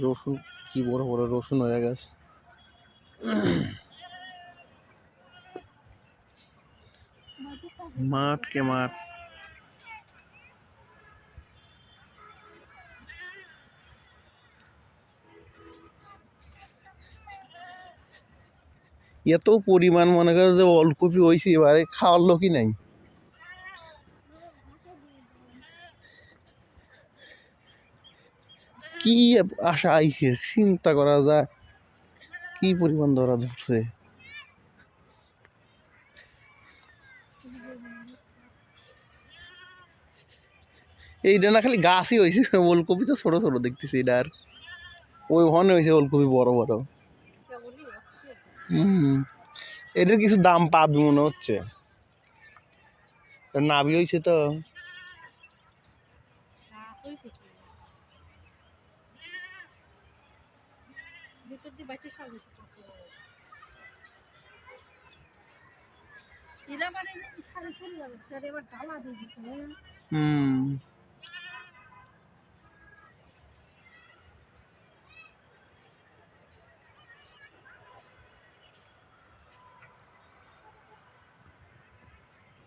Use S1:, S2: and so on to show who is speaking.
S1: রসুন কি বড় বড় রসুন হয়ে গেছে। মাঠ কে মাঠ। এত পরিমাণ মনে করে যে ওলকপি হয়েছে এবারে খাওয়ার লোকই নাই। কি আশা আইছে চিন্তা করা যায়, কি পরিমাণ ধরা ধরছে। এইটা না খালি গাছই হয়েছে, ওলকপি তো ছোট ছোট দেখতেছি। এটা আর ওই ওখানে হয়েছে ওলকপি বড় বড়। এটার কিছু দাম পাবি মনে হচ্ছে, নাবি হয়েছে তো।